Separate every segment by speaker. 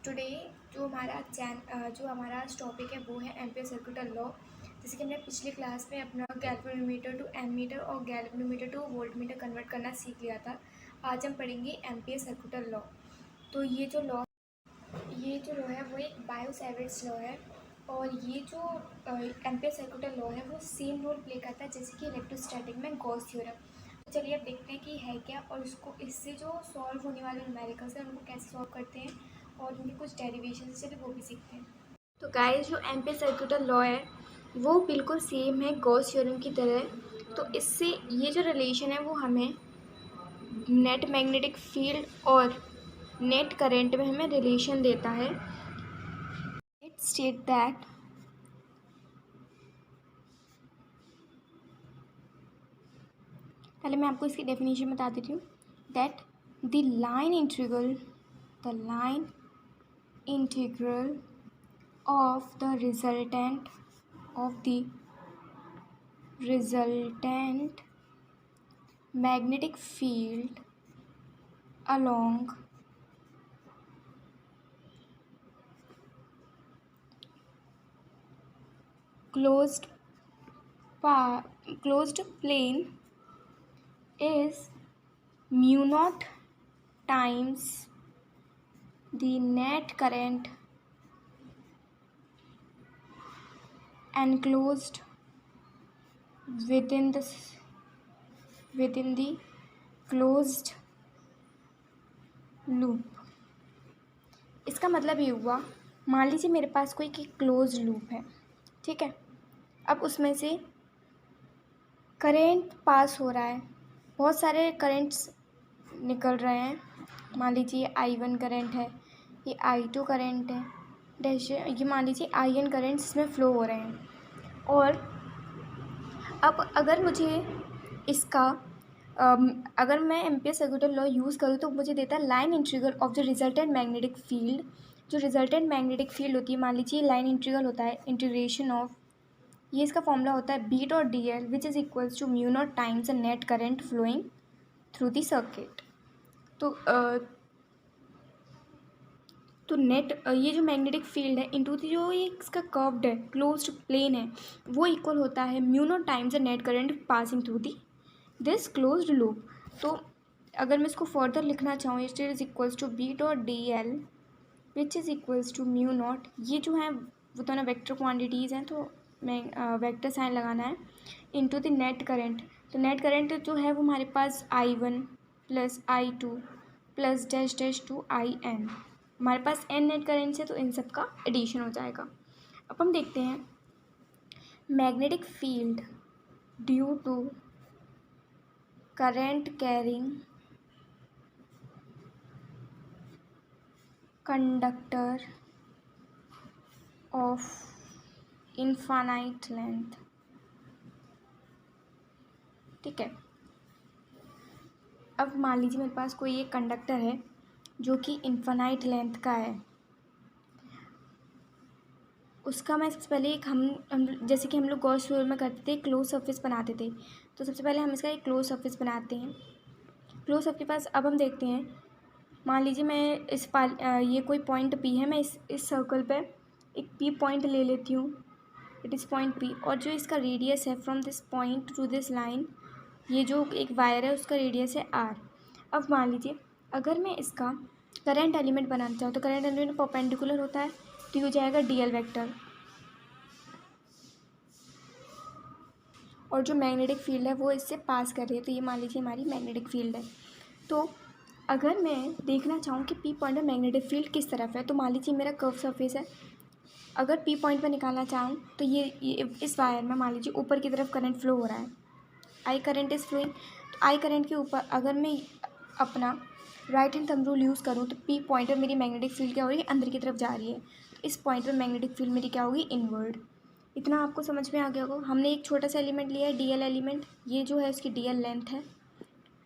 Speaker 1: Today जो हमारा topic है वो है एम्पियर सर्कुलर लॉ। जैसे कि हमने पिछली क्लास में अपना गैल्वेनोमीटर टू एमीटर और गैल्वेनोमीटर टू वोल्टमीटर कन्वर्ट करना सीख लिया था। आज हम पढ़ेंगे एम्पियर सर्कुलर लॉ। तो ये जो लॉ है वो एक बायो सैवर्ट्स लॉ है। और ये जो एम्पियर सर्कुलर लॉ है वो सेम रोल प्ले करता है जैसे कि इलेक्ट्रोस्टैटिक में गॉस थ्योरम। तो चलिए अब देखते हैं कि है क्या, और उसको इससे जो सॉल्व होने वाले न्यूमेरिकल्स हैं उनको कैसे सॉल्व करते हैं और उनके कुछ डेरिवेशन से वो भी सीखते हैं। तो गाइस, जो एम्पियर सर्कुलर लॉ है वो बिल्कुल सेम है गॉस थ्योरम की तरह। तो इससे ये जो रिलेशन है वो हमें नेट मैग्नेटिक फील्ड और नेट करंट में हमें रिलेशन देता है। इट स्टेट दैट पहले मैं आपको इसकी डेफिनेशन बता देती हूँ। That the line integral of the resultant magnetic field along closed plane is mu naught times the net current enclosed within the closed loop। इसका मतलब ये हुआ, मान लीजिए मेरे पास कोई क्लोज लूप है, ठीक है। अब उसमें से करेंट पास हो रहा है, बहुत सारे करेंट्स निकल रहे हैं। मान लीजिए I1 करंट है, ये I2 करंट है, ये मान लीजिए IN करंट्स इसमें फ्लो हो रहे हैं। और अब अगर मुझे इसका अगर मैं एम्पियर सर्कुलर लॉ यूज़ करूँ तो मुझे देता है line integral of the resultant magnetic field. जो रिजल्टेंट मैग्नेटिक फील्ड होती है, मान लीजिए लाइन इंटीग्रल होता है इंटीग्रेशन ऑफ, ये इसका फॉर्मूला होता है B dot D L which is equals to mu naught times the net current flowing through the circuit. तो नेट ये जो मैग्नेटिक फील्ड है इनटू जो ये इसका कर्व्ड है, क्लोज्ड प्लेन है, वो इक्वल होता है mu naught times the net current passing through this closed loop. तो अगर मैं इसको फर्दर लिखना चाहूँ, it is equals to B dot D L which is equals to mu naught, ये जो है वो दोनों वेक्टर क्वांटिटीज़ हैं तो मैं वेक्टर साइन लगाना है, इनटू द नेट करंट। तो नेट करंट जो है वो हमारे पास I1 plus I2 plus dash dash to IN, हमारे पास n नेट करंट है तो इन सब का एडिशन हो जाएगा। अब हम देखते हैं magnetic field due to current carrying conductor of infinite length, ठीक है। अब मान लीजिए मेरे पास कोई एक कंडक्टर है जो कि इनफाइनाइट लेंथ का है। उसका मैं सबसे पहले हम जैसे कि हम लोग गॉस थ्योरम में करते थे, क्लोज सरफेस बनाते थे। तो सबसे पहले हम इसका एक क्लोज सरफेस बनाते हैं। क्लोज सरफेस के पास अब हम देखते हैं, मान लीजिए मैं ये कोई पॉइंट P है, मैं इस सर्कल पे एक P पॉइंट ले लेती हूँ, इट इज़ पॉइंट P। और जो इसका रेडियस है from this point two this line, ये जो एक वायर है उसका रेडियस है R। अब मान लीजिए अगर मैं इसका करंट एलिमेंट बनाना चाहूँ तो करंट एलिमेंट परपेंडिकुलर होता है, तो ये हो जाएगा DL वेक्टर। और जो मैग्नेटिक फील्ड है वो इससे पास कर रही है, तो ये मान लीजिए हमारी मैग्नेटिक फील्ड है। तो अगर मैं देखना चाहूँ कि P पॉइंट में मैग्नेटिक फील्ड किस तरफ है, तो मान लीजिए मेरा कर्व सरफेस है, अगर P पॉइंट पर निकालना चाहूँ तो ये इस वायर में मान लीजिए ऊपर की तरफ करंट फ्लो हो रहा है, I करंट इज़ फ्लोइंग। तो I करंट के ऊपर अगर मैं अपना right hand thumb rule use करूँ तो P पॉइंट पर मेरी मैग्नेटिक फील्ड क्या हो रही है, अंदर की तरफ जा रही है। तो इस पॉइंट पर मैग्नेटिक फील्ड मेरी क्या होगी, इनवर्ड। इतना आपको समझ में आ गया होगा। हमने एक छोटा सा एलिमेंट लिया है DL एलिमेंट, ये जो है उसकी DL लेंथ है।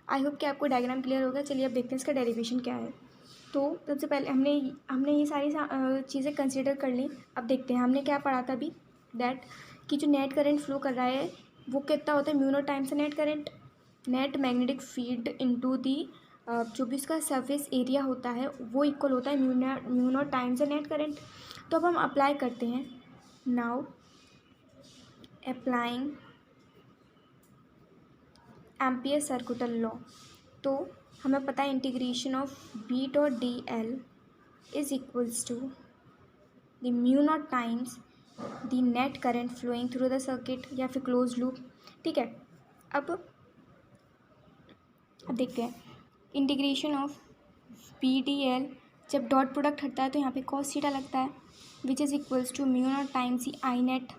Speaker 1: आई होप कि आपको डायग्राम क्लियर होगा। चलिए अब देखते हैं इसका डेरिवेशन क्या है। तो सबसे पहले हमने ये सारी चीज़ें कंसिडर कर ली। अब देखते हैं हमने क्या पढ़ा था अभी, दैट कि जो नेट करंट फ्लो कर रहा है वो कितना होता है, mu naught times net current, net magnetic field into the जो भी उसका सरफेस एरिया होता है वो इक्वल होता है mu naught times the net current. तो अब हम अप्लाई करते हैं। Now applying Ampere circular law. तो हमें पता है integration of B dot D L is equals to the mu naught times the net current flowing through the circuit या फिर क्लोज लूप। ठीक है, अब देखते हैं integration of B D L. जब डॉट प्रोडक्ट हटता है तो यहाँ पे कॉस थीटा लगता है, which is equals to mu naught times I net.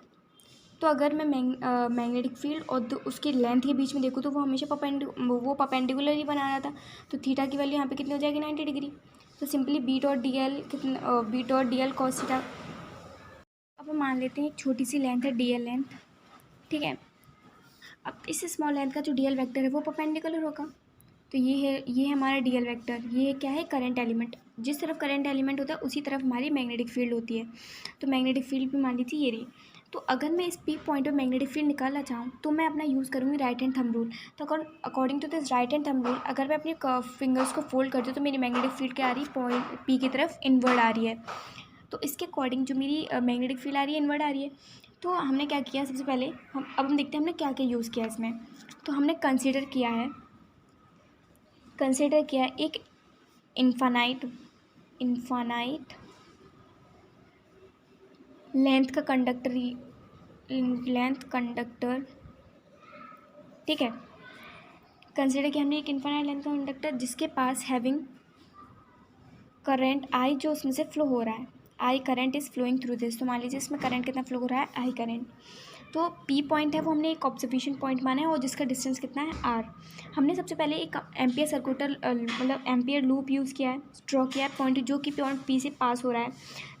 Speaker 1: तो अगर मैं मैग्नेटिक फील्ड और उसकी लेंथ के बीच में देखूँ तो वो हमेशा परपेंडिकुलर ही बना रहा था। तो थीटा की वैल्यू यहाँ पे कितनी हो जाएगी, 90 डिग्री। तो simply B dot D L कितना, B dot D L cos theta. अब हम मान लेते हैं एक छोटी सी लेंथ है डी एल लेंथ। ठीक है, अब इस स्मॉल लेंथ का जो डी एल वैक्टर है वो परपेंडिकुलर होगा। तो ये है हमारा डी एल वैक्टर। ये क्या है, करंट एलिमेंट। जिस तरफ करंट एलिमेंट होता है उसी तरफ हमारी मैग्नेटिक फील्ड होती है। तो मैग्नेटिक फील्ड भी मान लीजिए ये रही। तो अगर मैं इस पीक पॉइंट पर मैग्नेटिक फील्ड निकालना चाहूँ तो मैं अपना यूज़ करूँगी राइट हैंड थंब रूल। तो according to this right hand thumb rule, अगर मैं अपने फिंगर्स को फोल्ड करती हूँ तो मेरी मैग्नेटिक फील्ड क्या आ रही है, पॉइंट पी की तरफ इनवर्ड आ रही है। तो इसके अकॉर्डिंग जो मेरी मैग्नेटिक फील्ड आ रही है इनवर्ड आ रही है। तो हमने क्या किया, सबसे पहले हम देखते हैं हमने क्या क्या यूज़ किया इसमें। तो हमने कंसिडर किया एक इन्फानाइट लेंथ कंडक्टर। ठीक है, कंसिडर किया हमने एक इन्फानाइट लेंथ का कंडक्टर जिसके पास हैविंग करंट आई, जो उसमें से फ्लो हो रहा है, I current is flowing through this. तो मान लीजिए इसमें करंट कितना फ्लो हो रहा है, आई करंट। तो पी पॉइंट है वो हमने एक ऑब्जर्वेशन पॉइंट माना है और जिसका डिस्टेंस कितना है, आर। हमने सबसे पहले एक एम्पियर सर्कुलर मतलब एम्पियर लूप यूज़ किया है, ड्रॉ किया है पॉइंट जो कि पॉइंट पी से पास हो रहा है।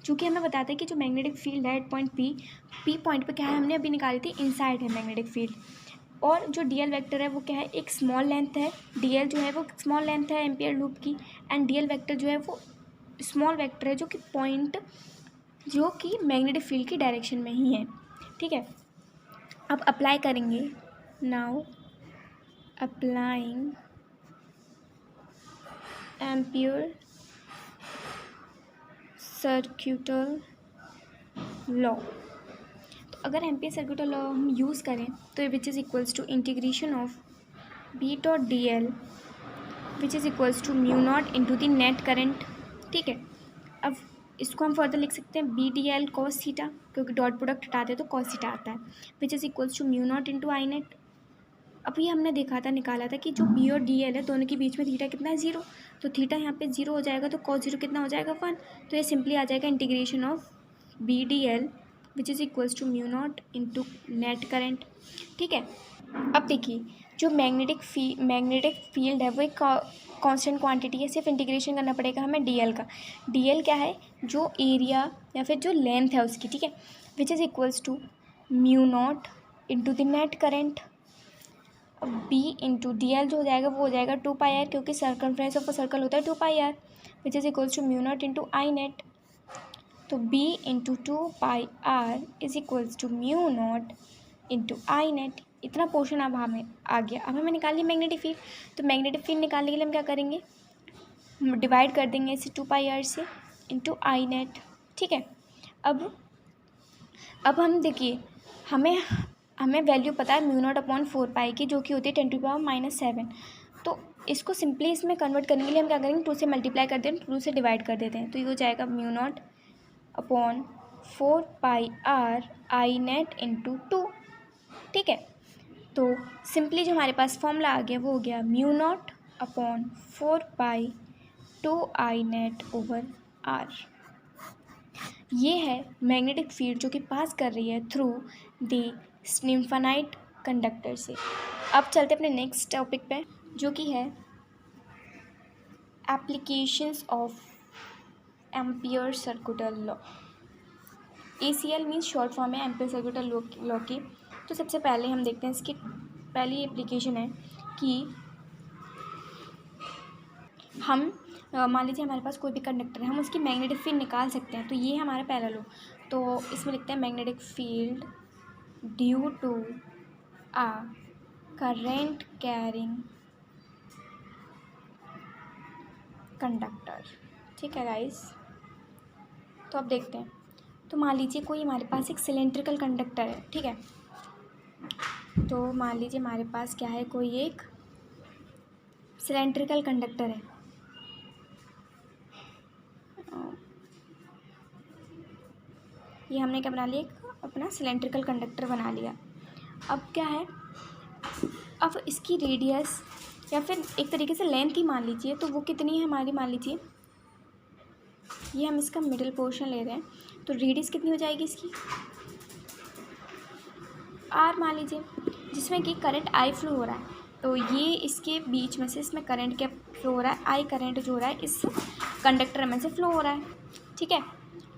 Speaker 1: चूँकि हमें बताता है कि जो मैग्नेटिक फील्ड है एट पॉइंट पी पॉइंट पर क्या है, हमने अभी निकाली थी इनसाइड है मैग्नेटिक फील्ड। और जो डी एल वैक्टर है वो क्या है, एक स्मॉल लेंथ है। डी एल जो है वो स्मॉल लेंथ है एम्पियर लूप की, एंड डी एल वैक्टर जो है वो स्मॉल वेक्टर है जो कि पॉइंट जो कि मैग्नेटिक फील्ड की डायरेक्शन में ही है। ठीक है, अब अप्लाई करेंगे। Now applying Ampere circular law. तो अगर एम्पियर सर्कुलर लॉ हम यूज़ करें तो which is equals to integration of B dot D L which is equals to mu naught into the net current. ठीक है, अब इसको हम फर्दर लिख सकते हैं B D L cos theta, क्योंकि डॉट प्रोडक्ट हटाते हैं तो कॉस थीटा आता है, which is equals to mu naught into I net. अब ये हमने निकाला था कि जो बी और डी एल है दोनों के बीच में थीटा कितना है, 0। तो थीटा यहाँ पे 0 हो जाएगा तो कॉस 0 कितना हो जाएगा, 1। तो ये सिंपली आ जाएगा integration of B D L which is equals to mu naught into net current. ठीक है, अब देखिए जो मैग्नेटिक फील्ड है वो एक कांस्टेंट क्वांटिटी है, सिर्फ इंटीग्रेशन करना पड़ेगा हमें डीएल का। डीएल क्या है, जो एरिया या फिर जो लेंथ है उसकी। ठीक है, which is equals to mu naught into the net current. अब बी इंटू डी एल जो हो जाएगा वो हो जाएगा 2 पाई आर, क्योंकि सर्कमफ्रेंस ऑफ अ सर्कल होता है 2 pi R, which is equals to mu naught into I net. तो B into 2 pi R is equals to mu naught into I net. इतना पोर्शन अब हमें आ गया। अब हमें निकालनी है मैग्नेटिक फील्ड। तो मैग्नेटिक फील्ड निकालने के लिए हम क्या करेंगे, हम डिवाइड कर देंगे इसे 2 पाई आर से इंटू आई नेट। ठीक है, अब हम देखिए हमें वैल्यू पता है म्यू नॉट अपॉन 4 पाई की, जो कि होती है 10⁻⁻⁷। तो इसको सिंपली इसमें कन्वर्ट करने के लिए हम क्या करेंगे, 2 से मल्टीप्लाई कर दें, 2 से डिवाइड कर देते हैं। तो ये हो जाएगा mu naught upon 4 pi are I net into 2। ठीक है, तो सिंपली जो हमारे पास फॉर्मूला आ गया वो हो गया mu naught upon 4 pi 2 I net over R. ये है मैग्नेटिक फील्ड जो कि पास कर रही है थ्रू द इन्फानाइट कंडक्टर से। अब चलते अपने नेक्स्ट टॉपिक पे, जो कि है applications of ampere circular law. ACL means short form है एम्पियर सर्कुलर लॉ की। तो सबसे पहले हम देखते हैं इसकी पहली एप्लीकेशन है कि हम मान लीजिए हमारे पास कोई भी कंडक्टर है, हम उसकी मैग्नेटिक फील्ड निकाल सकते हैं। तो ये है हमारा पहला लॉ। तो इसमें लिखते हैं magnetic field due to a current carrying conductor. ठीक है गाइस, तो अब देखते हैं। तो मान लीजिए कोई हमारे पास एक सिलेंड्रिकल कंडक्टर है, ठीक है। तो मान लीजिए हमारे पास क्या है, कोई एक सिलेंड्रिकल कंडक्टर है। ये हमने क्या बना लिया, एक अपना सिलेंड्रिकल कंडक्टर बना लिया। अब क्या है, अब इसकी रेडियस या फिर एक तरीके से लेंथ ही मान लीजिए, तो वो कितनी है हमारी, मान लीजिए ये हम इसका मिडिल पोर्शन ले रहे हैं, तो रेडियस कितनी हो जाएगी इसकी, आर मान लीजिए, जिसमें कि करंट आई फ्लो हो रहा है। तो ये इसके बीच में से इसमें करंट क्या फ्लो हो रहा है, आई करंट जो हो रहा है इस कंडक्टर में से फ्लो हो रहा है, ठीक है।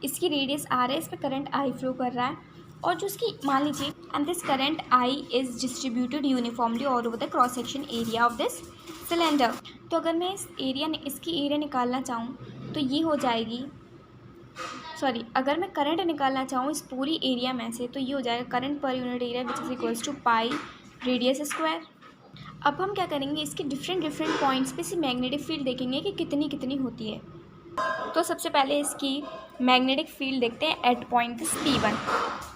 Speaker 1: इसकी रेडियस आर है, इस पर करंट आई फ्लो कर रहा है, और जो इसकी मान लीजिए, and this current I is distributed uniformly all over the cross section area of this cylinder. तो अगर मैं इसकी एरिया निकालना चाहूँ तो ये हो जाएगी, सॉरी, अगर मैं करंट निकालना चाहूँ इस पूरी एरिया में से, तो ये हो जाएगा current per unit area which is equals to pi radius square. अब हम क्या करेंगे, इसके डिफरेंट पॉइंट्स पे से मैग्नेटिक फील्ड देखेंगे कि कितनी कितनी होती है। तो सबसे पहले इसकी मैग्नेटिक फील्ड देखते हैं एट पॉइंट P1।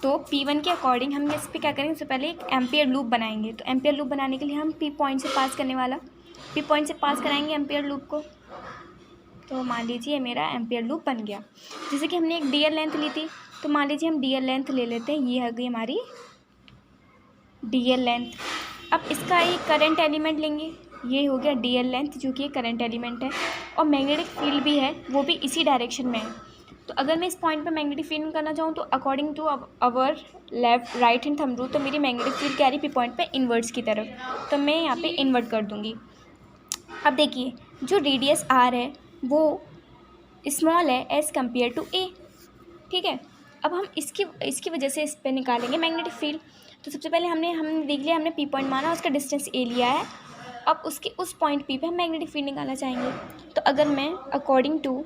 Speaker 1: तो P1 के अकॉर्डिंग हम इस पर क्या करेंगे, सबसे पहले एक एम्पियर लूप बनाएंगे। तो एम्पियर लूप बनाने के लिए हम P पॉइंट से पास करने वाला, P पॉइंट से पास कराएंगे एम्पियर लूप को। तो मान लीजिए मेरा एम्पियर लूप बन गया। जैसे कि हमने एक डीएल लेंथ ली थी, तो मान लीजिए हम डीएल लेंथ ले लेते हैं, ये है गई हमारी डीएल लेंथ। अब इसका एक करंट एलिमेंट लेंगे, ये हो गया डीएल लेंथ जो कि करंट एलिमेंट है, और मैग्नेटिक फील्ड भी है, वो भी इसी डायरेक्शन में है। तो अगर मैं इस पॉइंट पर मैग्नेटिक फील्ड करना चाहूँ तो according to our left right hand thumb rule, तो मेरी मैग्नेटिक फील्ड क्या आ रही पी पॉइंट पे इन्वर्ट्स की तरफ, तो मैं यहाँ पे इन्वर्ट कर दूँगी। अब देखिए जो रेडियस आर है वो स्मॉल है एज़ कम्पेयर टू ए, ठीक है। अब हम इसकी वजह से इस पर निकालेंगे मैग्नेटिक फील्ड। तो सबसे पहले हमने देख लिया, हमने पी पॉइंट माना, उसका डिस्टेंस ए लिया है। अब उसके उस पॉइंट पी पे हम मैग्नेटिक फील्ड निकालना चाहेंगे। तो अगर मैं according to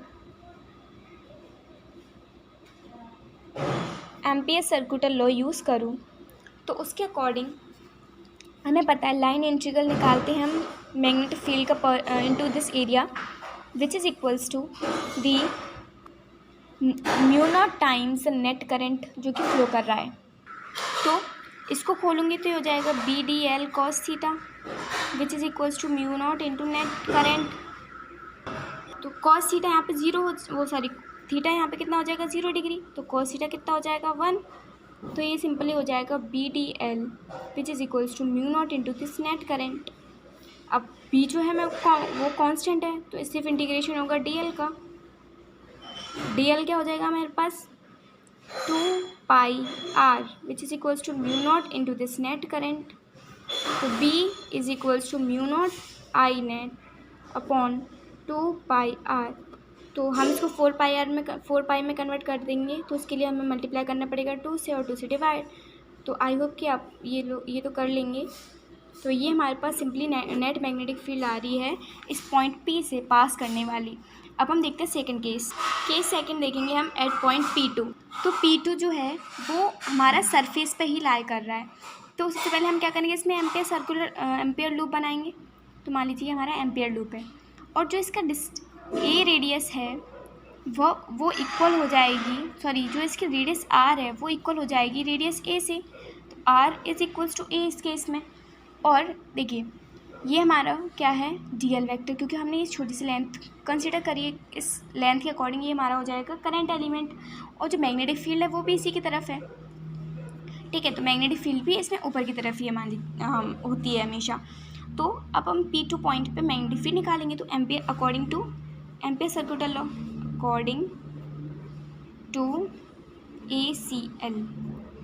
Speaker 1: Ampere circular law use करूँ तो उसके अकॉर्डिंग हमें पता है लाइन इंटीग्रल निकालते हैं हम मैग्नेटिक फील्ड का into this area which is equals to the mu naught times net current जो कि फ्लो कर रहा है। तो इसको खोलूँगी तो ये हो जाएगा B D L cos theta which is equals to mu naught into net current. तो कॉस थीटा यहाँ पे थीटा यहाँ पे कितना हो जाएगा 0 डिग्री, तो कॉस थीटा कितना हो जाएगा 1। तो ये सिंपली हो जाएगा B D L which is equals to mu naught into this net current. अब बी जो है वो कांस्टेंट है, तो सिर्फ इंटीग्रेशन होगा डी एल का। डी एल क्या हो जाएगा मेरे पास 2 pi R which is equals to mu naught into this net current. तो B is equals to mu naught I net upon 2 pi R. तो हम इसको 4 पाई में कन्वर्ट कर देंगे, तो उसके लिए हमें मल्टीप्लाई करना पड़ेगा 2 से और 2 से डिवाइड। तो आई होप कि आप ये तो कर लेंगे। तो ये हमारे पास सिंपली नेट मैग्नेटिक फील्ड आ रही है इस पॉइंट पी से पास करने वाली। अब हम देखते हैं सेकंड केस सेकंड देखेंगे हम एट पॉइंट P2। तो P2 जो है वो हमारा सरफेस पे ही लाई कर रहा है। तो सबसे पहले हम क्या करेंगे, इसमें एम्पियर लूप बनाएंगे। तो मान लीजिए हमारा एम्पियर लूप है, और जो इसका ए रेडियस है वो इक्वल हो जाएगी, जो इसकी रेडियस आर है वो इक्वल हो जाएगी रेडियस ए से। तो आर इज़ इक्वल्स टू ए इस केस में। और देखिए ये हमारा क्या है डीएल वेक्टर, क्योंकि हमने ये छोटी सी लेंथ कंसिडर करी है, इस लेंथ के अकॉर्डिंग ये हमारा हो जाएगा करंट एलिमेंट। और जो मैग्नेटिक फील्ड है वो भी इसी की तरफ है, ठीक है। तो मैग्नेटिक फील्ड भी इसमें ऊपर की तरफ ही होती है हमेशा। तो अब हम P2 पॉइंट पे मैग्नेटिक फील्ड निकालेंगे। तो Ampere according to Ampere circular law, according to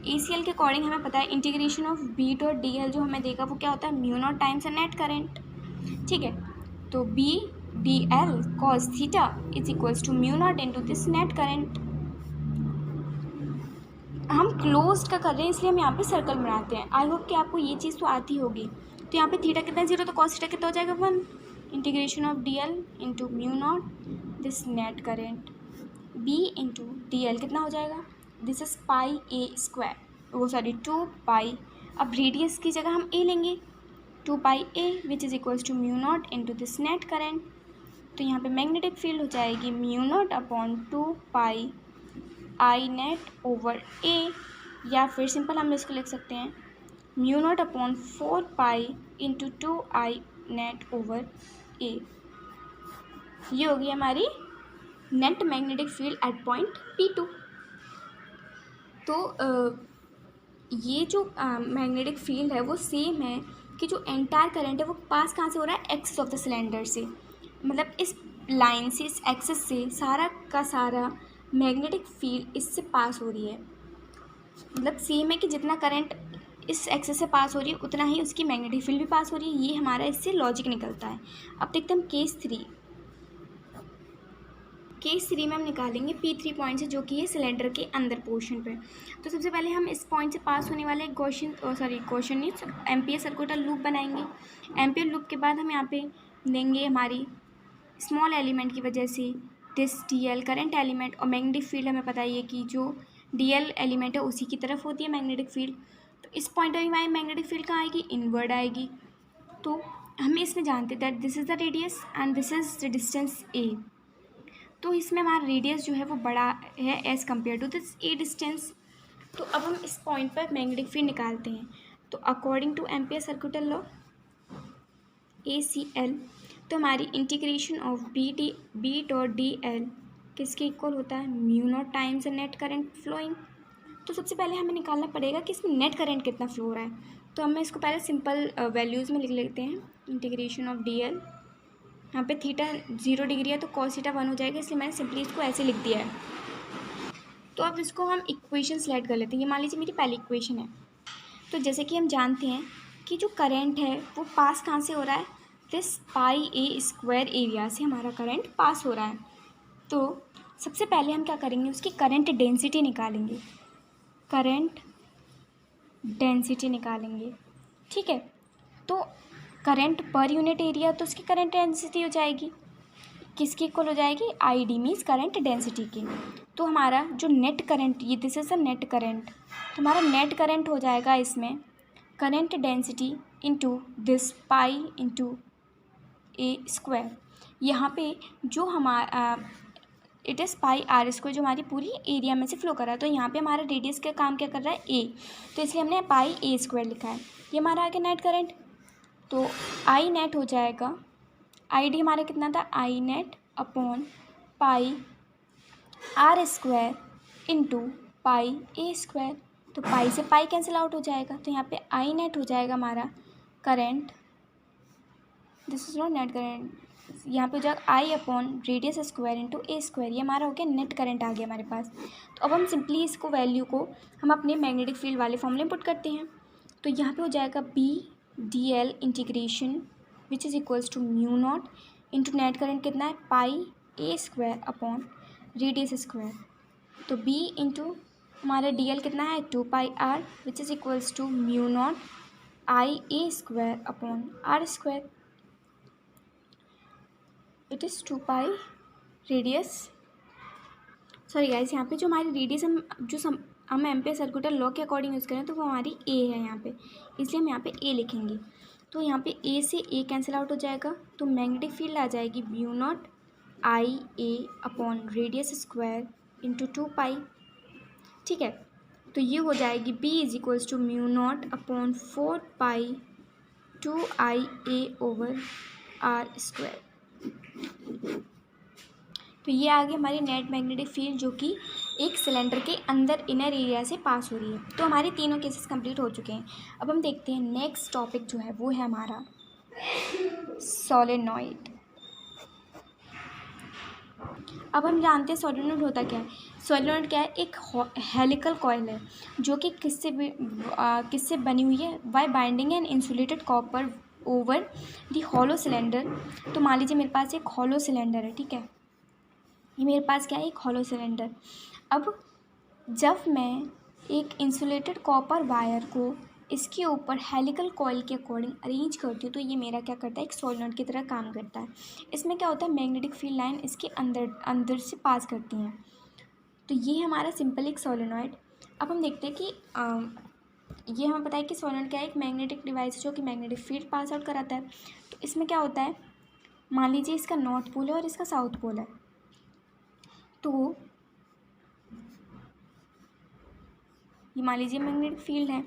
Speaker 1: ACL के अकॉर्डिंग हमें पता है integration of B dot D L जो हमें देगा वो क्या होता है mu naught times net current, ठीक है। तो B D L cos theta is equals to mu naught into this net current. हम क्लोज्ड का कर रहे हैं इसलिए हम यहाँ पे सर्कल बनाते हैं। आई होप कि आपको ये चीज़ तो आती होगी। तो यहाँ पे थीटा कितना 0, तो कॉस थीटा कितना हो जाएगा 1 integration of D L into mu naught this net current B into D L कितना हो जाएगा, this is pi A square 2 pi. अब रेडियस की जगह हम ए लेंगे, 2 pi A which is equals to mu naught into this net current. तो यहाँ पे मैग्नेटिक फील्ड हो जाएगी mu naught upon 2 pi I net over A, या फिर सिंपल हम इसको लिख सकते हैं mu naught upon 4 pi into 2 I net over ए। ये होगी हमारी net magnetic field at point P2। तो ये जो मैग्नेटिक फील्ड है वो सेम है कि जो एंटायर करंट है वो पास कहाँ से हो रहा है, एक्सिस ऑफ द सिलेंडर से, मतलब इस लाइन से, इस एक्सिस से सारा का सारा मैग्नेटिक फील्ड इससे पास हो रही है। मतलब सेम है कि जितना करंट इस एक्सिस से पास हो रही है उतना ही उसकी मैग्नेटिक फील्ड भी पास हो रही है। ये हमारा इससे लॉजिक निकलता है। अब देखते हैं हम केस 3 में हम निकालेंगे P3 पॉइंट से, जो कि है सिलेंडर के अंदर पोर्शन पे। तो सबसे पहले हम इस पॉइंट से पास होने वाले क्वेश्चन नहीं, एम्पियर सर्कुलर लूप बनाएंगे। एम्पियर लूप के बाद हम यहाँ पे लेंगे हमारी स्मॉल एलिमेंट की वजह से दिस DL करंट एलिमेंट, और मैग्नेटिक फील्ड हमें पता ही है कि जो DL एलिमेंट है उसी की तरफ होती है मैग्नेटिक फील्ड। तो इस पॉइंट ऑफ हमारी मैग्नेटिक फील्ड कहाँ आएगी, इनवर्ड आएगी। तो हमें इसमें जानते that this is the radius and this is the distance A। तो इसमें हमारा रेडियस जो है वो बड़ा है as compare to this A distance. तो अब हम इस पॉइंट पर मैग्नेटिक फील्ड निकालते हैं। तो according to Ampere circular law ACL, तो हमारी integration of B dot DL किसके इक्वल होता है, mu naught times net current flowing. तो सबसे पहले हमें निकालना पड़ेगा कि इसमें नेट करंट कितना फ्लो हो रहा है। तो हमें इसको पहले सिंपल वैल्यूज़ में लिख लेते हैं। इंटीग्रेशन ऑफ DL, यहाँ पे थीटा 0 डिग्री है तो कॉस थीटा 1 हो जाएगा, इसलिए मैंने सिंपली इसको ऐसे लिख दिया है। तो अब इसको हम इक्वेशन सेलेक्ट कर लेते हैं। ये मान लीजिए मेरी पहली इक्वेशन है। तो जैसे कि हम जानते हैं कि जो करंट है वो पास कहाँ से हो रहा है, this pi A square area से हमारा करंट पास हो रहा है। तो सबसे पहले हम क्या करेंगे, उसकी करंट डेंसिटी निकालेंगे। करंट डेंसिटी निकालेंगे, ठीक है। तो करंट पर यूनिट एरिया, तो उसकी करंट डेंसिटी हो जाएगी किसकी इक्वल हो जाएगी, ID मीन्स करंट डेंसिटी की। तो हमारा जो नेट करंट, ये this is a net current, तो हमारा नेट करंट हो जाएगा इसमें current density into this pi into A square. यहाँ पे जो हमारा it is pi R square, जो हमारी पूरी एरिया में से फ्लो कर रहा है। तो यहाँ पे हमारा रेडियस का काम क्या कर रहा है, A, तो इसलिए हमने पाई A स्क्वायर लिखा है। ये हमारा आ गया नेट करंट। तो आई नेट हो जाएगा, ID हमारा कितना था, I net upon pi R square into pi A square. तो पाई से पाई कैंसिल आउट हो जाएगा, तो यहाँ पे आई नेट हो जाएगा हमारा current, this is not net current, यहाँ पे हो जाएगा I upon radius square into A square. ये हमारा हो गया नेट करंट आ गया हमारे पास। तो अब हम सिंपली इसको वैल्यू को हम अपने मैग्नेटिक फील्ड वाले फॉर्मूले में पुट करते हैं। तो यहाँ पे हो जाएगा BDL integration which is equals to mu naught into net current कितना है, pi A square upon radius square. तो B इंटू हमारा DL कितना है, 2 pi R which is equals to mu naught I A square upon R square. It is 2 pi radius, sorry guys, यहाँ पे जो हमारी रेडियस हम एम्पियर सर्कुलर लॉ के अकॉर्डिंग यूज़ करें तो वो हमारी A है यहाँ पे, इसलिए हम यहाँ पे A लिखेंगे। तो यहाँ पे A से A कैंसिल आउट हो जाएगा, तो मैग्नेटिक फील्ड आ जाएगी mu naught I A upon radius square into 2 pi, ठीक है। तो ये हो जाएगी B is equals to mu naught upon 4 pi 2 I A over R square. तो ये आ गई हमारी नेट मैग्नेटिक फील्ड, जो कि एक सिलेंडर के अंदर इनर एरिया से पास हो रही है। तो हमारे तीनों केसेस कंप्लीट हो चुके हैं। अब हम देखते हैं नेक्स्ट टॉपिक जो है वो है हमारा सोलेनॉइड। अब हम जानते हैं सोलेनॉइड होता क्या है। सोलेनॉइड क्या है, एक हेलिकल कॉइल है जो कि किससे बनी हुई है, by binding an insulated copper over the hollow cylinder. तो मान लीजिए मेरे पास एक हॉलो सिलेंडर है, ठीक है, ये मेरे पास क्या है, एक हॉलो सिलेंडर। अब जब मैं एक इंसुलेटेड कॉपर वायर को इसके ऊपर हेलिकल कॉइल के अकॉर्डिंग अरेंज करती हूँ तो ये मेरा क्या करता है, एक सोलेनॉइड की तरह काम करता है। इसमें क्या होता है, मैग्नेटिक फील्ड लाइन इसके अंदर से पास करती हैं। तो ये हमारा सिंपल एक सोलेनॉइड। अब हम देखते हैं कि ये हमें पता है कि सोलेनॉइड क्या है, एक मैग्नेटिक डिवाइस जो कि मैग्नेटिक फील्ड पास आउट कराता है। तो इसमें क्या होता है, मान लीजिए इसका नॉर्थ पोल है और इसका साउथ पोल है, तो ये मान लीजिए मैग्नेटिक फील्ड है।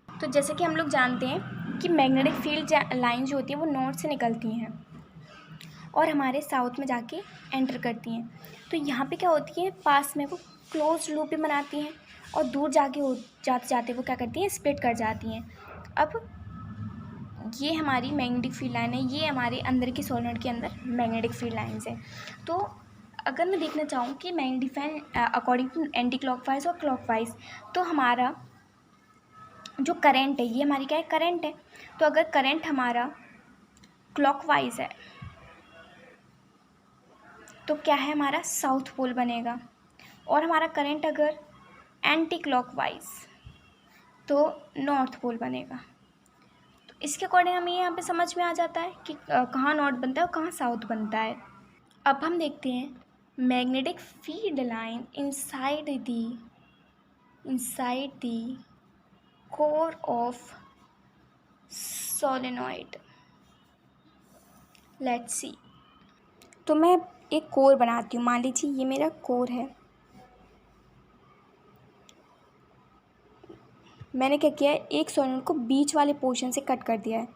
Speaker 1: तो जैसे कि हम लोग जानते हैं कि मैग्नेटिक फील्ड लाइन जो होती है वो नॉर्थ से निकलती हैं और हमारे साउथ में जाके एंटर करती हैं। तो यहाँ पे क्या होती है, पास में वो क्लोज लूप भी बनाती हैं और दूर जाके जाते जाते वो क्या करती हैं, स्प्लिट कर जाती हैं। अब ये हमारी मैग्नेटिक फील्ड लाइन है, ये हमारे अंदर की सोलेनोइड के अंदर मैग्नेटिक फील्ड लाइन्स है। तो अगर मैं देखना चाहूँ कि magnetic field according to anti clockwise और क्लॉकवाइज, तो हमारा जो करंट है ये हमारी क्या है, करंट है। तो अगर करंट हमारा क्लॉकवाइज है तो क्या है, हमारा साउथ पोल बनेगा, और हमारा करंट अगर एंटी क्लॉकवाइज तो नॉर्थ पोल बनेगा। तो इसके अकॉर्डिंग हमें यहाँ पे समझ में आ जाता है कि कहाँ नॉर्थ बनता है और कहाँ साउथ बनता है। अब हम देखते हैं magnetic field line inside the core of solenoid. Let's see. तो मैं एक कोर बनाती हूँ, मान लीजिए ये मेरा कोर है। मैंने क्या किया है, एक सोलेनॉइड को बीच वाले पोर्शन से कट कर दिया है।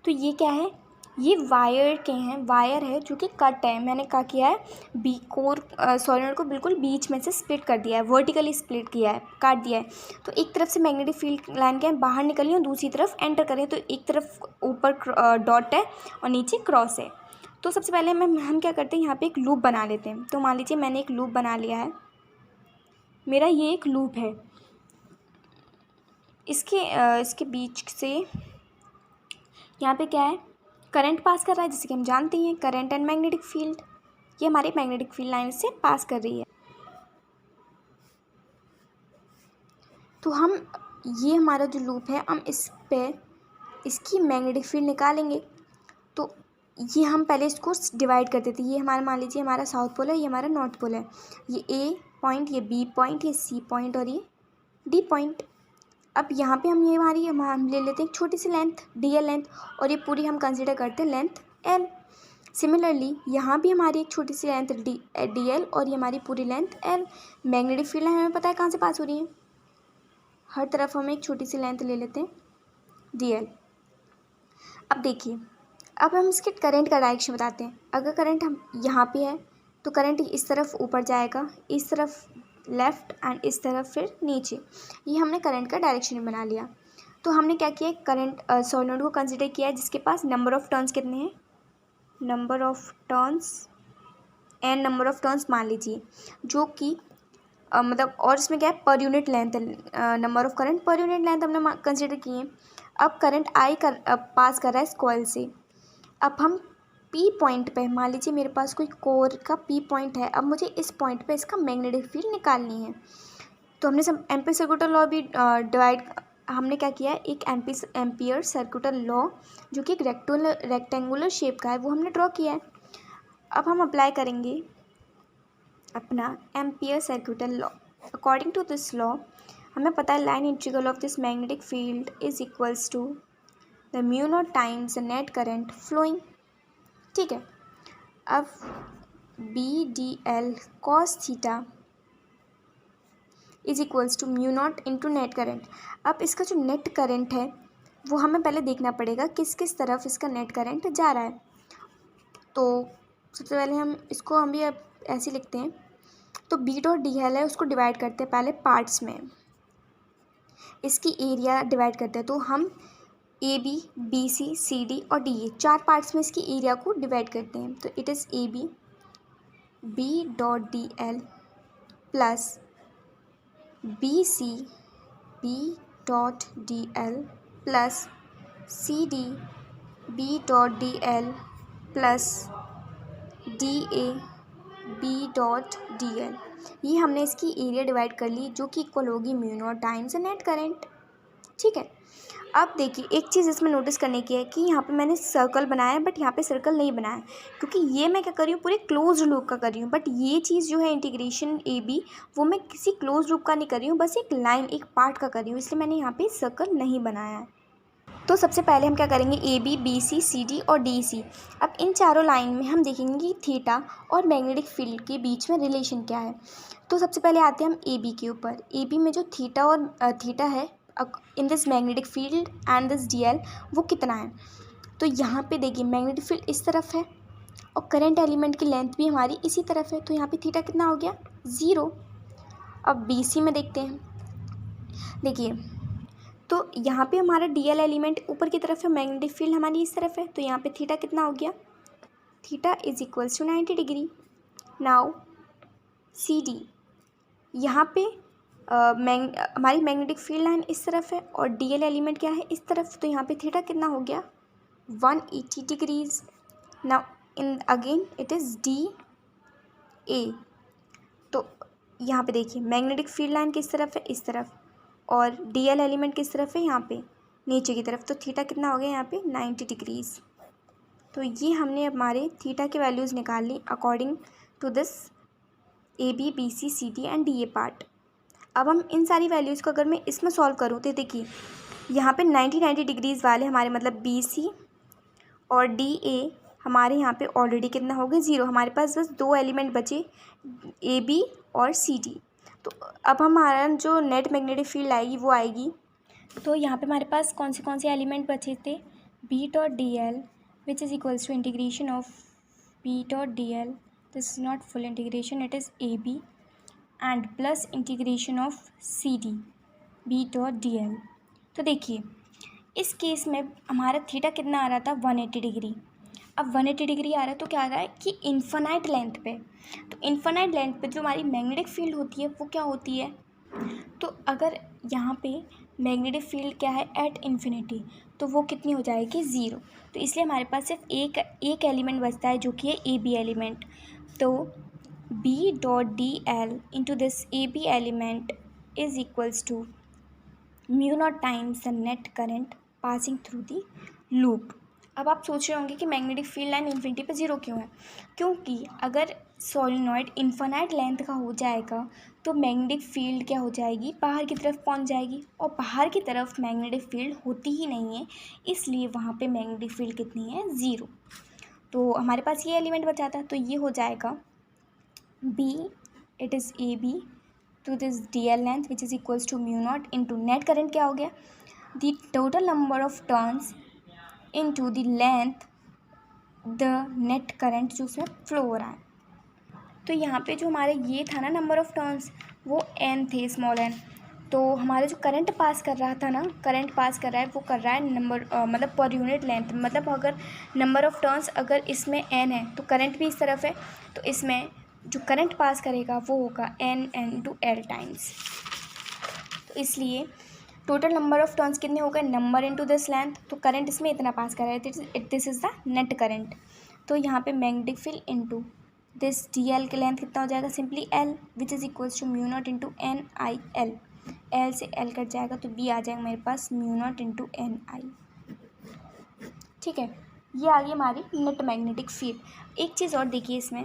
Speaker 1: तो ये क्या है, ये वायर है जो कि कट है। मैंने क्या किया है, कोर सोलेनॉइड को बिल्कुल बीच में से स्प्लिट कर दिया है, वर्टिकली स्प्लिट किया है, काट दिया है। तो एक तरफ से मैग्नेटिक फील्ड लाइन क्या है, बाहर निकली और दूसरी तरफ एंटर करें। तो एक तरफ ऊपर डॉट है और नीचे क्रॉस है। तो सबसे पहले हम क्या करते हैं, यहाँ पे एक लूप बना लेते हैं। तो मान लीजिए मैंने एक लूप बना लिया है, मेरा ये एक लूप है। इसके बीच से यहाँ पे क्या है, करंट पास कर रहा है, जैसे कि हम जानते हैं करंट एंड मैग्नेटिक फील्ड, ये हमारी मैग्नेटिक फील्ड लाइन से पास कर रही है। तो हम ये हमारा जो लूप है, हम इस पे इसकी मैग्नेटिक फील्ड निकालेंगे। तो ये हम पहले इसको डिवाइड कर देते हैं। ये हमारा मान लीजिए हमारा साउथ पोल है, ये हमारा नॉर्थ पोल है। ये ए पॉइंट, ये बी पॉइंट, ये सी पॉइंट और ये डी पॉइंट। अब यहाँ पे हम ले लेते हैं एक छोटी सी लेंथ डी एल लेंथ, और ये पूरी हम कंसिडर करते हैं लेंथ एल। सिमिलरली यहाँ भी हमारी एक छोटी सी लेंथ डी एल और ये हमारी पूरी लेंथ एल। मैग्नेटिक फील्ड हमें पता है कहाँ से पास हो रही है, हर तरफ हम एक छोटी सी लेंथ ले लेते हैं डी एल। अब देखिए, अब हम इसके करंट का डायरेक्शन बताते हैं। अगर करंट हम यहाँ पे है तो करंट इस तरफ ऊपर जाएगा, इस तरफ लेफ़्ट एंड इस तरफ फिर नीचे। ये हमने करंट का डायरेक्शन बना लिया। तो हमने क्या किया, करंट सोलेनोइड को कंसिडर किया है जिसके पास नंबर ऑफ़ टर्न्स कितने हैं, number of turns N number of turns मान लीजिए, जो कि मतलब, और इसमें क्या है, per unit length, number of current per unit length हमने कंसिडर किए। अब करंट पास कर रहा है इस कॉइल से। अब हम पी पॉइंट पे, मान लीजिए मेरे पास कोई कोर का पी पॉइंट है, अब मुझे इस पॉइंट पे इसका मैग्नेटिक फील्ड निकालनी है। तो हमने सब एम्पीयर सर्कुलर लॉ भी हमने क्या किया है, एक एम्पीयर सर्कुलर लॉ जो कि एक रेक्टेंगुलर शेप का है, वो हमने ड्रॉ किया है। अब हम अप्लाई करेंगे अपना Ampere circular law. According to this law हमें पता है line integral of this magnetic field is equals to the mu naught times the net current flowing. ठीक है, अब B D L cos theta is equals to mu naught into net current. अब इसका जो net current है वो हमें पहले देखना पड़ेगा किस किस तरफ इसका नेट करंट जा रहा है। तो सबसे पहले हम भी अब ऐसे लिखते हैं। तो बी डॉट डी एल है, उसको डिवाइड करते हैं पहले पार्ट्स में, इसकी एरिया डिवाइड करते हैं। तो हम A B C C D और डी ए 4 पार्ट्स में इसकी एरिया को डिवाइड करते हैं। तो it is A B dot D L plus B C B dot D L plus C D B dot D L plus D A B dot D L. ये हमने इसकी area divide कर ली, जो कि equal होगी mu naught times net current. ठीक है, अब देखिए एक चीज़ इसमें नोटिस करने की है कि यहाँ पे मैंने सर्कल बनाया है बट यहाँ पे सर्कल नहीं बनाया है, क्योंकि ये मैं क्या कर रही हूँ पूरे क्लोज लूप का कर रही हूँ, बट ये चीज़ जो है इंटीग्रेशन ए बी वो मैं किसी क्लोज लूप का नहीं कर रही हूँ, बस एक लाइन एक पार्ट का कर रही हूँ, इसलिए मैंने यहाँ पे सर्कल नहीं बनाया है। तो सबसे पहले हम क्या करेंगे, A B B C C D और डी सी। अब इन चारों लाइन में हम देखेंगे कि थीटा और मैग्नेटिक फील्ड के बीच में रिलेशन क्या है। तो सबसे पहले आते हैं हम ए बी के ऊपर। ए बी में जो थीटा और थीटा है in this magnetic field and this D L वो कितना है। तो यहाँ पे देखिए मैग्नेटिक फील्ड इस तरफ है और करंट एलिमेंट की लेंथ भी हमारी इसी तरफ है, तो यहाँ पे थीटा कितना हो गया 0। अब बी सी में देखते हैं, देखिए तो यहाँ पे हमारा डी एल एलिमेंट ऊपर की तरफ है, मैग्नेटिक फील्ड हमारी इस तरफ है, तो यहाँ पे थीटा कितना हो गया, theta is equals to 90 degree. Now C D, यहाँ पे हमारी मैग्नेटिक फील्ड लाइन इस तरफ है और डी एल एलिमेंट क्या है इस तरफ, तो यहाँ पे थीटा कितना हो गया 180 degrees. Now in again it is D A, तो यहाँ पे देखिए मैग्नेटिक फील्ड लाइन किस तरफ है इस तरफ, और डी एल एलिमेंट किस तरफ है यहाँ पे नीचे की तरफ, तो थीटा कितना हो गया यहाँ पे 90 डिग्रीज़। तो ये हमने हमारे थीटा की वैल्यूज़ निकाल ली according to this A B B C C D and D A part. अब हम इन सारी वैल्यूज़ को अगर मैं इसमें सॉल्व करूँ तो देखिए यहाँ पे 90 डिग्रीज़ वाले हमारे मतलब बी सी और डी ए हमारे यहाँ पे ऑलरेडी कितना हो गया 0, हमारे पास बस 2 एलिमेंट बचे ए बी और सी डी। तो अब हमारा जो नेट मैग्नेटिक फील्ड आएगी वो आएगी, तो यहाँ पे हमारे पास कौन से एलिमेंट बचे थे, B dot D L which is equals to integration of B dot D L, this is not full integration, it is A B and plus integration of C D B dot D L. तो देखिए इस case में हमारा theta कितना आ रहा था 180 degree. अब 180 degree आ रहा है तो क्या आ रहा है कि इन्फानाइट लेंथ पे, तो इन्फानाइट लेंथ पे जो हमारी मैग्नेटिक फील्ड होती है वो क्या होती है, तो अगर यहाँ पे मैग्नेटिक फील्ड क्या है एट इन्फिनिटी, तो वो कितनी हो जाएगी 0। तो इसलिए हमारे पास सिर्फ एक एलिमेंट बचता है जो कि है ए बी एलिमेंट। तो B dot D L into this A B element is equals to mu naught times the net current passing through the loop. अब आप सोच रहे होंगे कि मैग्नेटिक फील्ड लाइन इन्फिनिटी पे 0 क्यों है, क्योंकि अगर सोलिनॉइड इन्फिनाइट लेंथ का हो जाएगा तो मैग्नेटिक फील्ड क्या हो जाएगी बाहर की तरफ पहुंच जाएगी, और बाहर की तरफ मैग्नेटिक फील्ड होती ही नहीं है, इसलिए वहाँ पे मैग्नेटिक फील्ड कितनी है 0। तो हमारे पास ये एलिमेंट बचा था, तो ये हो जाएगा B it is A B to this D L length which is equals to mu naught into net current क्या हो गया the total number of turns into the length the net current जो उसमें फ्लो हो रहा है। तो यहाँ पे जो हमारे ये था ना नंबर ऑफ टर्न्स वो n थे स्मॉल n, तो हमारा जो करंट पास कर रहा था ना, करंट पास कर रहा है वो कर रहा है नंबर मतलब पर यूनिट लेंथ, मतलब अगर नंबर ऑफ टर्न्स अगर इसमें n है तो करंट भी इस तरफ है, तो इसमें जो करंट पास करेगा वो होगा n टू l टाइम्स। तो इसलिए टोटल नंबर ऑफ टर्न्स कितने हो गए नंबर इनटू दिस लेंथ, तो करंट इसमें इतना पास कर रहा है, this is the net current. तो यहाँ पे magnetic field into this D L की लेंथ कितना हो जाएगा simply L which is equals to mu naught into N I L, L से एल कट जाएगा तो बी आ जाएगा मेरे पास mu naught into N I. ठीक है, ये आ गई हमारी नेट मैग्नेटिक फील्ड। एक चीज़ और देखिए इसमें,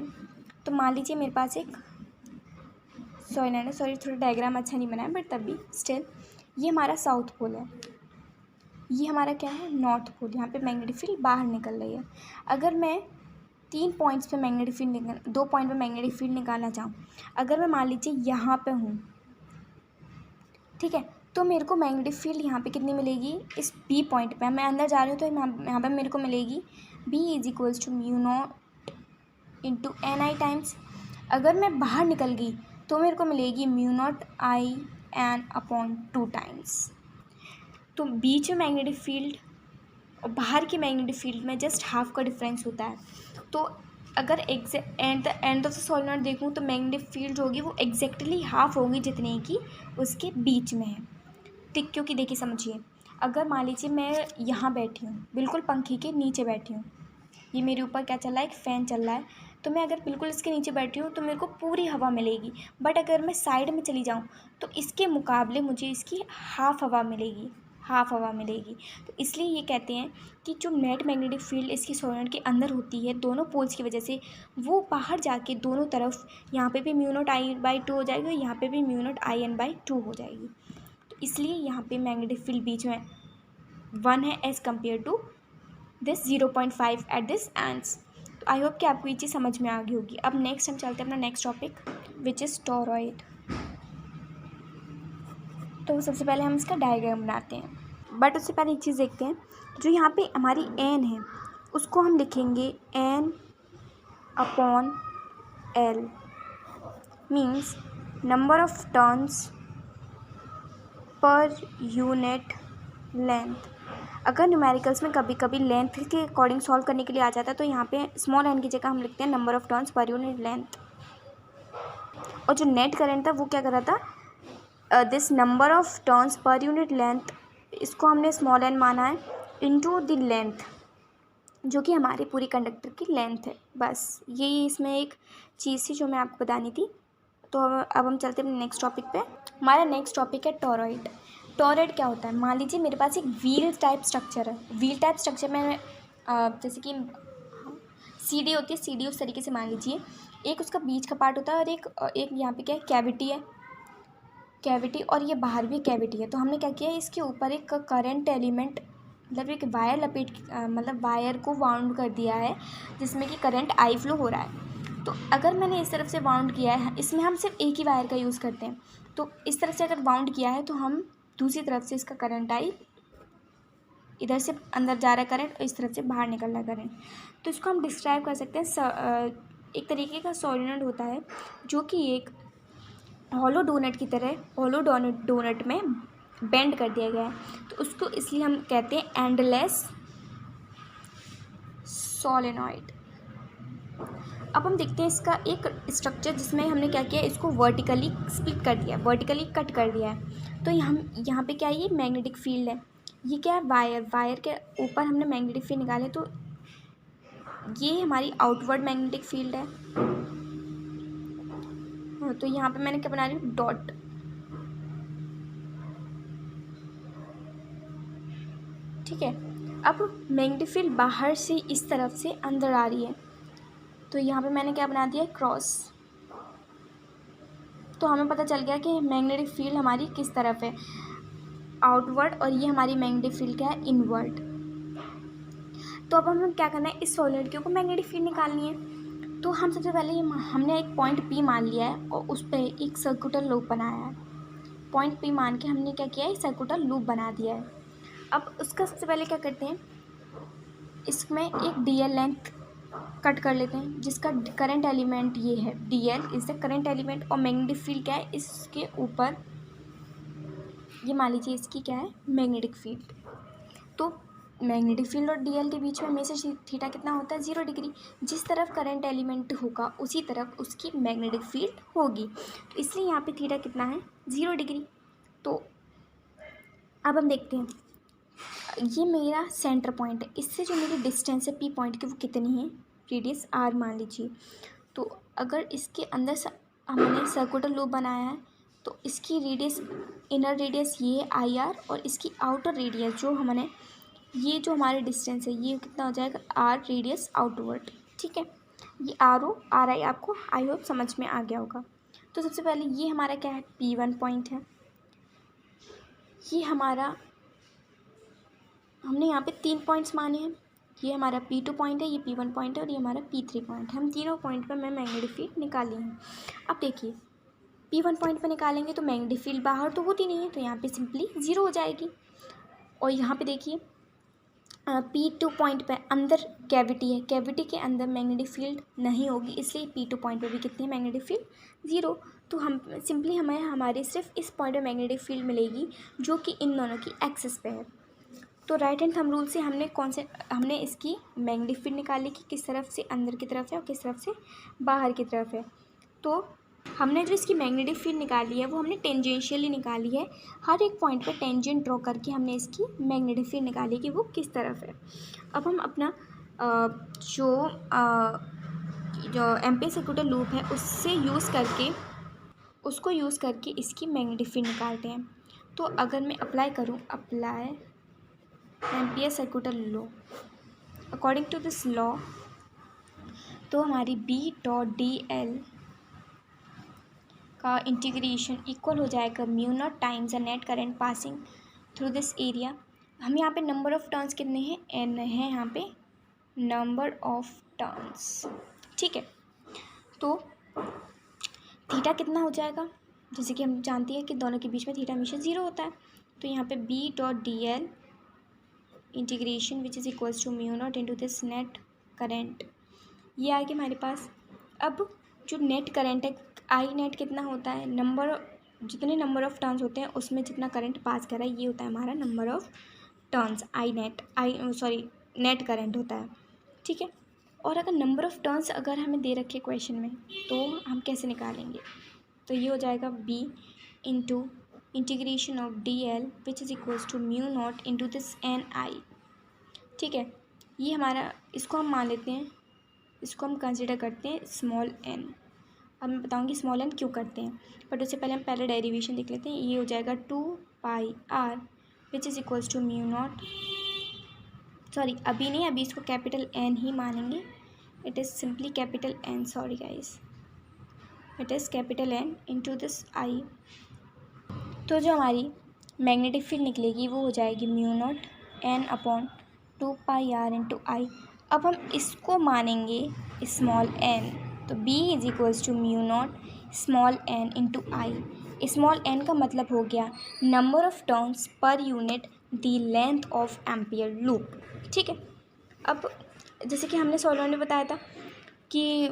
Speaker 1: तो मान लीजिए मेरे पास एक सॉरी थोड़ा डायग्राम अच्छा नहीं बना है बट तब भी स्टिल ये हमारा साउथ पोल है, ये हमारा क्या है नॉर्थ पोल, यहाँ पे मैग्नेटिक फील्ड बाहर निकल रही है। अगर मैं 2 पॉइंट पे मैग्नेटिक फील्ड निकालना चाहूँ, अगर मैं मान लीजिए यहाँ पे हूँ, ठीक है, तो मेरे को मैग्नेटिक फील्ड यहाँ पे कितनी मिलेगी इस बी पॉइंट पे, मैं अंदर जा रही हूँ तो यहाँ पे मेरे को मिलेगी B is equals to mu naught into N I times. अगर मैं बाहर निकल गई तो मेरे को मिलेगी mu naught I N upon 2 times. तो बीच में मैग्नेटिक फील्ड और बाहर की मैग्नेटिक फील्ड में जस्ट हाफ का डिफरेंस होता है। तो अगर at the end of the solenoid देखूँ तो मैग्नेटिक फील्ड जो होगी वो एग्जैक्टली हाफ होगी जितने की उसके बीच में है। ठीक, क्योंकि देखिए समझिए, अगर मान लीजिए मैं यहाँ बैठी हूँ बिल्कुल पंखे के नीचे बैठी हूँ, ये मेरे ऊपर क्या चल रहा है एक फ़ैन चल रहा है, तो मैं अगर बिल्कुल इसके नीचे बैठी हूँ तो मेरे को पूरी हवा मिलेगी, बट अगर मैं साइड में चली जाऊँ तो इसके मुकाबले मुझे इसकी हाफ़ हवा मिलेगी। हाफ हवा मिलेगी। तो इसलिए ये कहते हैं कि जो नेट मैग्नेटिक फील्ड इसकी सोलेनोइड के अंदर होती है दोनों पोल्स की वजह से, वो बाहर जाके दोनों तरफ यहाँ पे भी म्यू नॉट I/2 हो जाएगी और यहाँ पे भी म्यू नॉट IN/2 हो जाएगी। तो इसलिए यहाँ पे मैग्नेटिक फील्ड बीच में 1 है as compare to this 0.5 at this ends. तो आई होप कि आपको ये चीज़ समझ में आ गई होगी। अब नेक्स्ट हम चलते हैं अपना next topic which is toroid. तो सबसे पहले हम इसका डायग्राम बनाते हैं, बट उससे पहले एक चीज़ देखते हैं। जो यहाँ पे हमारी n है उसको हम लिखेंगे n/L, means number of turns per unit length. अगर न्यूमेरिकल्स में कभी कभी लेंथ के अकॉर्डिंग सॉल्व करने के लिए आ जाता है तो यहाँ पे स्मॉल n की जगह हम लिखते हैं number of turns per unit length. और जो नेट करंट था वो क्या कर रहा था, this number of turns per unit length, इसको हमने स्मॉल n माना है इनटू द लेंथ, जो कि हमारी पूरी कंडक्टर की लेंथ है। बस यही इसमें एक चीज़ थी जो मैं आपको बतानी थी। तो अब हम चलते हैं नेक्स्ट टॉपिक पे। हमारा नेक्स्ट टॉपिक है टोरॉइड। टोरॉइड क्या होता है? मान लीजिए मेरे पास एक व्हील टाइप स्ट्रक्चर है। व्हील टाइप स्ट्रक्चर में जैसे कि सीढ़ी होती है, सीढ़ी उस तरीके से मान लीजिए एक उसका बीच का पार्ट होता है और एक यहाँ पे क्या है, कैविटी है, कैविटी, और ये बाहर भी कैविटी है। तो हमने क्या किया है, इसके ऊपर एक करंट एलिमेंट मतलब एक वायर मतलब वायर को वाउंड कर दिया है जिसमें कि करंट आई फ्लो हो रहा है। तो अगर मैंने इस तरफ से वाउंड किया है, इसमें हम सिर्फ एक ही वायर का यूज़ करते हैं, तो इस तरफ से अगर वाउंड किया है तो हम दूसरी तरफ से इसका करंट आई, इधर से अंदर जा रहा है करंट और इस तरफ से बाहर निकल रहा है करंट। तो इसको हम डिस्क्राइब कर सकते हैं एक तरीके का सोलेनोइड होता है जो कि एक हॉलो डोनट की तरह हॉलो डोनट में बेंड कर दिया गया है। तो उसको इसलिए हम कहते हैं एंडलेस सोलेनोइड। अब हम देखते हैं इसका एक स्ट्रक्चर जिसमें हमने क्या किया, इसको वर्टिकली स्प्लिट कर दिया है, वर्टिकली कट कर दिया है। तो यहाँ पे क्या है, ये मैग्नेटिक फील्ड है, ये क्या है, वायर के ऊपर हमने मैग्नेटिक फील्ड निकाले। तो ये हमारी आउटवर्ड मैग्नेटिक फील्ड है। तो यहाँ पे मैंने क्या बना रही हूँ, डॉट। ठीक है, अब मैग्नेटिक फील्ड बाहर से इस तरफ से अंदर आ रही है, तो यहाँ पे मैंने क्या बना दिया, क्रॉस। तो हमें पता चल गया कि मैग्नेटिक फील्ड हमारी किस तरफ है, आउटवर्ड, और ये हमारी मैग्नेटिक फील्ड क्या है, इनवर्ड। तो अब हमें क्या करना है, इस सॉलिड के ऊपर मैग्नेटिक फील्ड निकालनी है। तो हम सबसे पहले हमने एक पॉइंट P मान लिया है और उस पर एक सर्कुलर लूप बनाया है। पॉइंट P मान के हमने क्या किया है, सर्कुलर लूप बना दिया है। अब उसका सबसे पहले क्या करते हैं, इसमें एक DL लेंथ कट कर लेते हैं जिसका करंट एलिमेंट ये है, DL is the current element, और मैग्नेटिक फील्ड क्या है, इसके ऊपर ये मान लीजिए इसकी क्या है, मैग्नेटिक फील्ड। तो मैग्नेटिक फील्ड और DL के बीच में हमेशा थीटा कितना होता है, 0 डिग्री। जिस तरफ करंट एलिमेंट होगा उसी तरफ उसकी मैग्नेटिक फील्ड होगी, तो इसलिए यहाँ पे थीटा कितना है, 0 डिग्री। तो अब हम देखते हैं, ये मेरा सेंटर पॉइंट है, इससे जो मेरी डिस्टेंस है P पॉइंट की वो कितनी है, रेडियस R मान लीजिए। तो अगर इसके अंदर हमने सर्कुलर लूप बनाया है तो इसकी रेडियस, इनर रेडियस ये है IR, और इसकी आउटर रेडियस जो हमने, ये जो हमारे डिस्टेंस है ये कितना हो जाएगा, R रेडियस आउटवर्ड। ठीक है, ये RO RI आपको आई होप समझ में आ गया होगा। तो सबसे पहले ये हमारा क्या है, P1 पॉइंट है। ये हमारा, हमने यहाँ पे 3 पॉइंट्स माने हैं, ये हमारा P2 पॉइंट है, ये P1 पॉइंट है और ये हमारा P3 पॉइंट है। हम तीनों पॉइंट पर मैं मैग्नेटिक फील्ड निकाली है। अब देखिए P1 पॉइंट पर निकालेंगे तो मैग्नेटिक फील्ड बाहर तो होती नहीं है, तो यहाँ पे सिंपली 0 हो जाएगी। और यहाँ पे देखिए P2 पॉइंट पे अंदर कैविटी है, कैविटी के अंदर मैग्नेटिक फील्ड नहीं होगी, इसलिए P2 पॉइंट पे भी कितनी है, मैग्नेटिक फील्ड 0। तो हम सिंपली हमारे सिर्फ इस पॉइंट पे मैग्नेटिक फील्ड मिलेगी जो कि इन दोनों की एक्सिस पे है। तो राइट हैंड थंब रूल से हमने इसकी मैग्नेटिक फील्ड निकाली कि किस तरफ से अंदर की तरफ है और किस तरफ से बाहर की तरफ है। तो हमने जो इसकी मैग्नेटिक फील्ड निकाली है वो हमने टेंजेंशियली निकाली है, हर एक पॉइंट पे टेंजेंट ड्रॉ करके हमने इसकी मैग्नेटिक फील्ड निकाली कि वो किस तरफ है। अब हम अपना जो एम्पियर सर्कुलर लूप है उसको यूज़ करके इसकी मैग्नेटिक फील्ड निकालते हैं। तो अगर मैं अप्लाई करूँ, apply Ampere circular law, according to this law, तो हमारी बी डॉट डी एल का इंटीग्रेशन इक्वल हो जाएगा mu naught times the net current passing through this area. हम यहाँ पे नंबर ऑफ टर्न्स कितने हैं, एन है यहाँ पे नंबर ऑफ टर्न्स, ठीक है। तो थीटा कितना हो जाएगा, जैसे कि हम जानते हैं कि दोनों के बीच में थीटा हमेशा ज़ीरो होता है, तो यहाँ पे B dot D L integration which is equals to mu naught into this net current, ये आ गया हमारे पास। अब जो नेट करेंट है, आई नेट कितना होता है, जितने नंबर ऑफ टर्न्स होते हैं उसमें जितना करंट पास कर रहा है, ये होता है हमारा number of turns, net current होता है, ठीक है। और अगर नंबर ऑफ टर्न्स अगर हमें दे रखे क्वेश्चन में, तो हम कैसे निकालेंगे, तो ये हो जाएगा B into integration of D L which is equals to mu naught into this N I, ठीक है। ये हमारा, इसको हम मान लेते हैं, इसको हम कंसिडर करते हैं स्मॉल एन। अब मैं बताऊंगी स्मॉल एन क्यों करते हैं, बट उससे पहले हम पहले डेरिवेशन देख लेते हैं। ये हो जाएगा 2πr which is equals to mu naught, sorry अभी नहीं, अभी इसको कैपिटल एन ही मानेंगे, it is simply capital N, sorry guys, it is capital N into this I. तो जो हमारी मैग्नेटिक फील्ड निकलेगी वो हो जाएगी mu naught N upon 2πr into I. अब हम इसको मानेंगे स्मॉल एन, तो b is equals to mu naught small N into I. Small N का मतलब हो गया number of turns per unit the length of ampere loop, ठीक है। अब जैसे कि हमने सॉल्वर में बताया था कि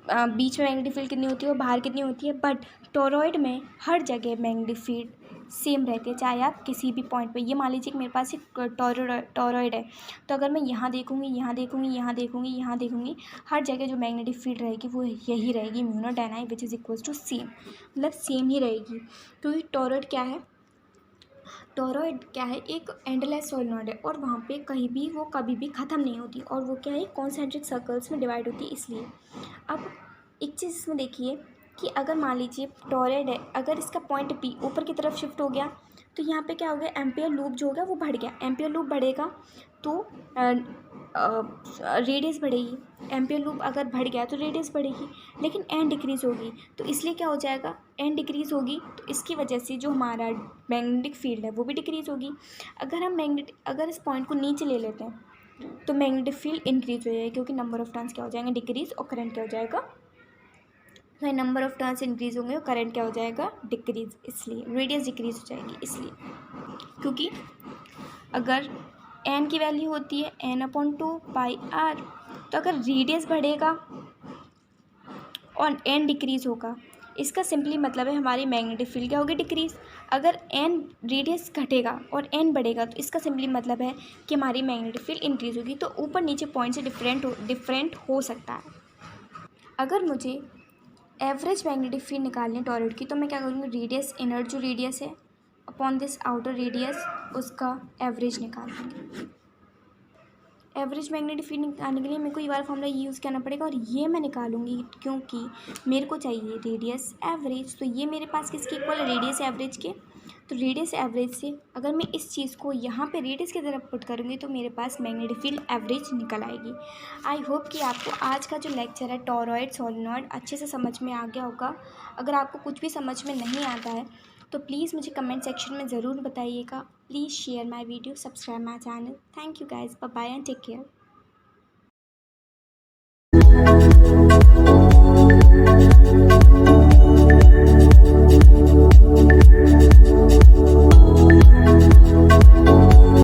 Speaker 1: बीच में मैग्नेटिक फील्ड कितनी होती है और बाहर कितनी होती है, बट टोरॉइड में हर जगह मैग्नेटिक फील्ड सेम रहती है, चाहे आप किसी भी पॉइंट पे, ये मान लीजिए कि मेरे पास एक टोरॉइड है, तो अगर मैं यहाँ देखूँगी, यहाँ देखूँगी, यहाँ देखूँगी, यहाँ देखूँगी, हर जगह जो मैग्नेटिक फील्ड रहेगी वो यही रहेगी, mu naught N I which is equals to same, मतलब सेम ही रहेगी। क्योंकि टोरॉइड क्या है, एक एंडलेस सॉलिनॉइड है, और वहाँ पे कहीं भी वो कभी भी ख़त्म नहीं होती, और वो क्या है, कॉन्सेंट्रिक सर्कल्स में डिवाइड होती है, इसलिए। अब एक चीज़ इसमें देखिए कि अगर मान लीजिए टॉरॉइड है, अगर इसका पॉइंट पी ऊपर की तरफ शिफ्ट हो गया, तो यहाँ पे क्या हो गया, एम्पियर लूप जो हो गया वो बढ़ गया, एम्पियर लूप बढ़ेगा तो रेडियस बढ़ेगी, एम्पियर लूप अगर बढ़ गया तो रेडियस बढ़ेगी, लेकिन एन डिक्रीज़ होगी, तो इसलिए क्या हो जाएगा, एन डिक्रीज़ होगी, तो इसकी वजह से जो हमारा मैग्नेटिक फील्ड है वो भी डिक्रीज़ होगी। अगर इस पॉइंट को नीचे ले लेते हैं तो मैग्नेटिक फील्ड इंक्रीज़ हो जाएगी, क्योंकि नंबर ऑफ टर्न्स क्या हो जाएंगे, डिक्रीज़, और करंट क्या हो जाएगा, नंबर ऑफ टर्न्स इंक्रीज़ होंगे और करंट क्या हो जाएगा, डिक्रीज़, इसलिए रेडियस डिक्रीज़ हो जाएगी, इसलिए। क्योंकि अगर एन की वैल्यू होती है एन अपॉन 2πr, तो अगर रेडियस बढ़ेगा और एन डिक्रीज़ होगा, इसका सिंपली मतलब है हमारी मैग्नेटिक फील्ड क्या होगी, डिक्रीज़। अगर एन रेडियस घटेगा और एन बढ़ेगा, तो इसका सिंपली मतलब है कि हमारी मैग्नेटिक फील्ड इंक्रीज़ होगी। तो ऊपर नीचे पॉइंट से डिफरेंट हो सकता है। अगर मुझे एवरेज मैग्नेटिक फील्ड निकालनी टॉरॉइड की, तो मैं क्या करूँगी, रेडियस, इनर जो रेडियस है अपॉन दिस आउटर रेडियस, उसका एवरेज निकाल दूँगी। एवरेज मैग्नेटिक फील्ड निकालने के लिए मेरे को ये वाला फॉर्मूला यूज़ करना पड़ेगा, और ये मैं निकालूंगी क्योंकि मेरे को चाहिए रेडियस एवरेज। तो ये मेरे पास किसके इक्वल है, रेडियस एवरेज के। तो रेडियस एवरेज से अगर मैं इस चीज़ को यहाँ पे रेडियस की तरफ पुट करूँगी, तो मेरे पास मैग्नेटिक फील्ड एवरेज निकल आएगी। आई होप कि आपको आज का जो लेक्चर है टॉरॉइड सोलेनॉइड अच्छे से समझ में आ गया होगा। अगर आपको कुछ भी समझ में नहीं आता है तो प्लीज़ मुझे कमेंट सेक्शन में ज़रूर बताइएगा। Please share my video, subscribe my channel. Thank you guys, bye bye and take care.